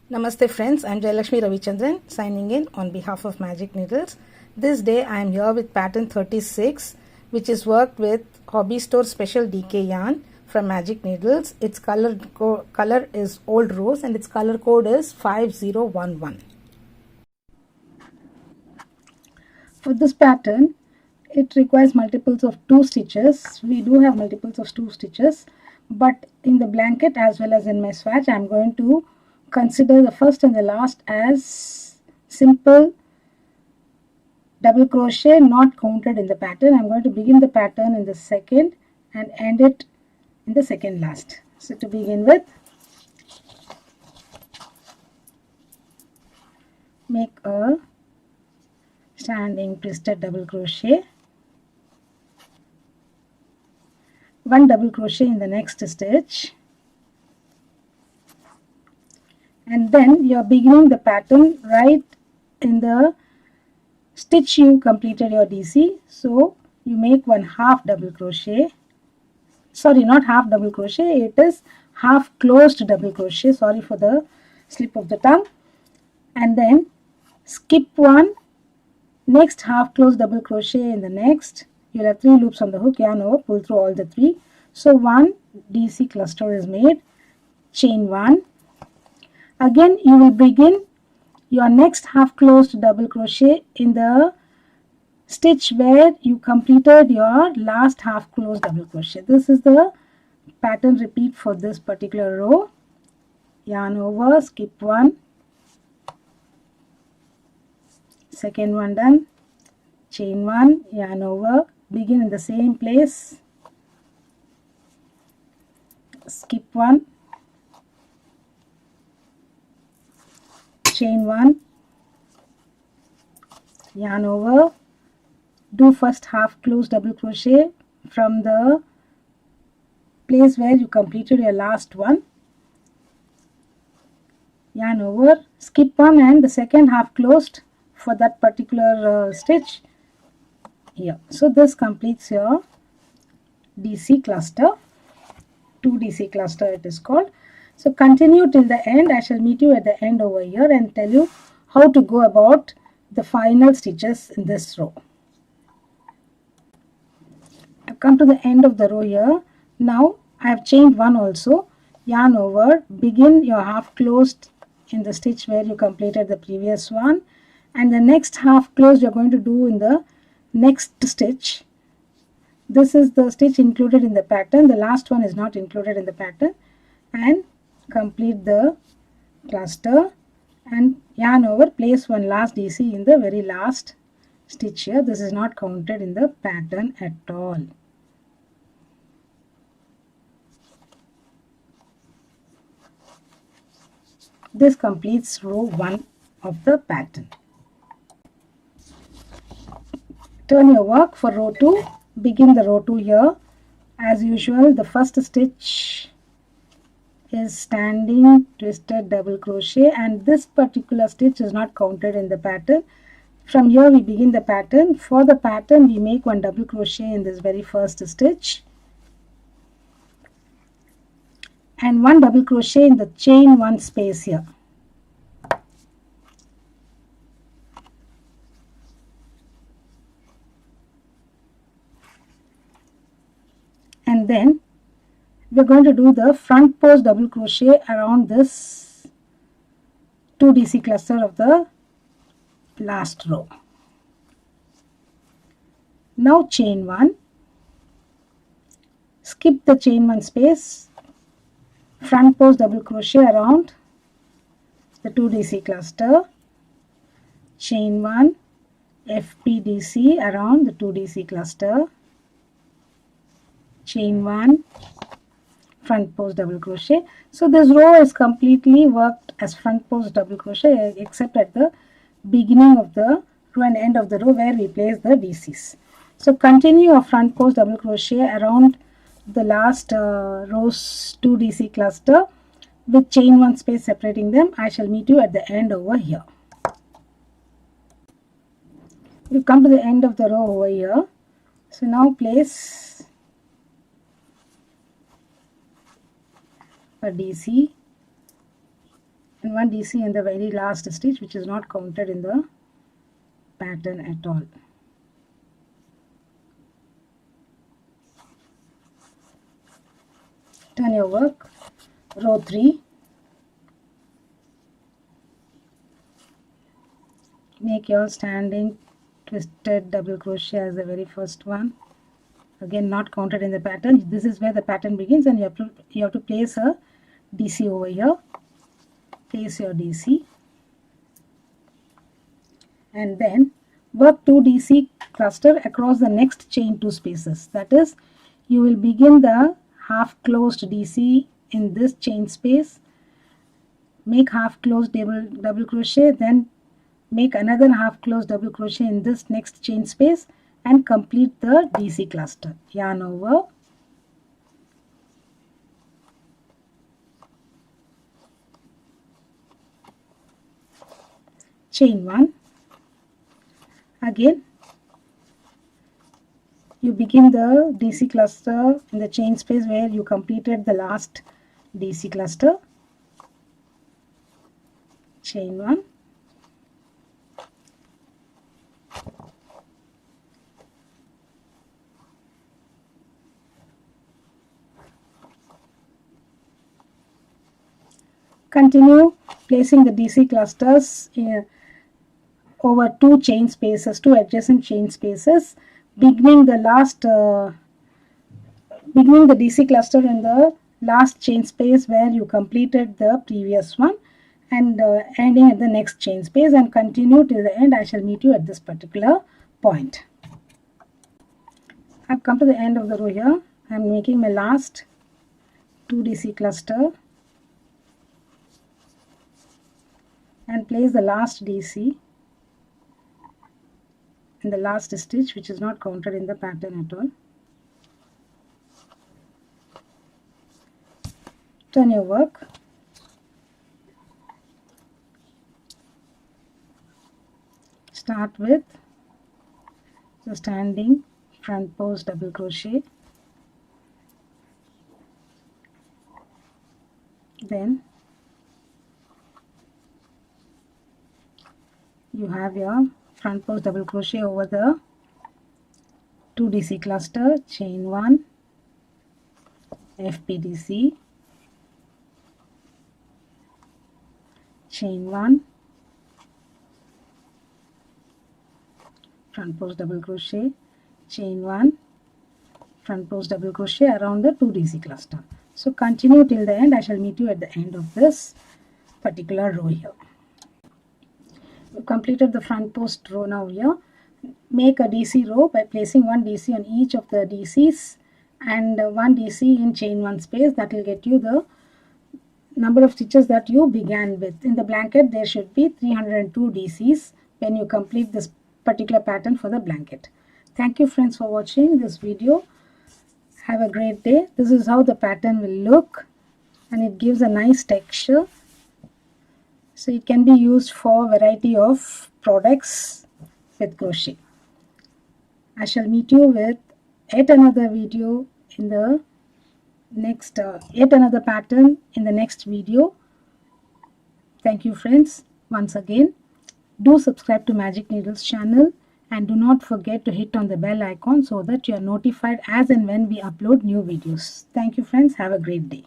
Namaste friends, I am Jayalakshmi Ravichandran signing in on behalf of Magic Needles. This day I am here with pattern 36 which is worked with Hobby Store Special DK yarn from Magic Needles. Its color is Old Rose and its color code is 5011. For this pattern, it requires multiples of 2 stitches. We do have multiples of 2 stitches, but in the blanket as well as in my swatch, I am going to consider the first and the last as simple double crochet not counted in the pattern. I am going to begin the pattern in the second and end it in the second last. So to begin with, make a standing twisted double crochet, 1 double crochet in the next stitch, and then you are beginning the pattern right in the stitch you completed your DC. So you make 1 half double crochet, sorry, not half double crochet, it is half closed double crochet, sorry for the slip of the tongue, and then skip 1, next half closed double crochet in the next. You will have 3 loops on the hook, yarn over, pull through all the 3. So 1 DC cluster is made, chain 1. Again you will begin your next half closed double crochet in the stitch where you completed your last half closed double crochet. This is the pattern repeat for this particular row. Yarn over, skip 1, second one done, chain 1, yarn over, begin in the same place, skip 1, chain 1, yarn over, do first half closed double crochet from the place where you completed your last one, yarn over, skip 1 and the second half closed for that particular stitch here. So this completes your DC cluster, 2 DC cluster it is called. So continue till the end. I shall meet you at the end over here and tell you how to go about the final stitches in this row. I've come to the end of the row here. Now I have chained 1 also, yarn over, begin your half closed in the stitch where you completed the previous one, and the next half closed you are going to do in the next stitch. This is the stitch included in the pattern, the last one is not included in the pattern, and complete the cluster and yarn over, place 1 last DC in the very last stitch here. This is not counted in the pattern at all. This completes row 1 of the pattern. Turn your work for row 2. Begin the row 2 here. As usual, the first stitch is standing twisted double crochet, and this particular stitch is not counted in the pattern. From here we begin the pattern. For the pattern we make 1 double crochet in this very first stitch and 1 double crochet in the chain 1 space here. And then we are going to do the front post double crochet around this 2 DC cluster of the last row. Now chain 1, skip the chain 1 space, front post double crochet around the 2 DC cluster, chain 1, FpDc around the 2 DC cluster, chain 1, front post double crochet. So this row is completely worked as front post double crochet except at the beginning of the row and end of the row where we place the DCs. So continue your front post double crochet around the last row's 2 DC cluster with chain 1 space separating them. I shall meet you at the end over here. We've come to the end of the row over here. So now place a DC and one DC in the very last stitch, which is not counted in the pattern at all. Turn your work, row 3, make your standing twisted double crochet as the very first one, again not counted in the pattern. This is where the pattern begins, and you have to place a DC over here. Place your DC and then work 2 DC cluster across the next chain 2 spaces. That is, you will begin the half closed DC in this chain space, make half closed double crochet, then make another half closed double crochet in this next chain space and complete the DC cluster. Yarn over, chain 1. Again you begin the DC cluster in the chain space where you completed the last DC cluster. Chain 1, continue placing the DC clusters over 2 chain spaces, 2 adjacent chain spaces, beginning the DC cluster in the last chain space where you completed the previous one, and ending at the next chain space, and continue till the end. I shall meet you at this particular point. I've come to the end of the row here. I'm making my last 2 DC cluster and place the last DC in the last stitch, which is not counted in the pattern at all. Turn your work, start with the standing front post double crochet, then you have your front post double crochet over the 2 DC cluster, chain 1, FpDc, chain 1, front post double crochet, chain 1, front post double crochet around the 2 DC cluster. So continue till the end. I shall meet you at the end of this particular row here. Completed the front post row. Now here make a DC row by placing 1 DC on each of the DCs and 1 DC in chain 1 space. That will get you the number of stitches that you began with. In the blanket there should be 302 DCs when you complete this particular pattern for the blanket. Thank you friends for watching this video. Have a great day. This is how the pattern will look, and it gives a nice texture. So it can be used for a variety of products with crochet. I shall meet you with yet another video in the next, yet another pattern in the next video. Thank you friends once again. Do subscribe to Magic Needles channel and do not forget to hit on the bell icon so that you are notified as and when we upload new videos. Thank you friends. Have a great day.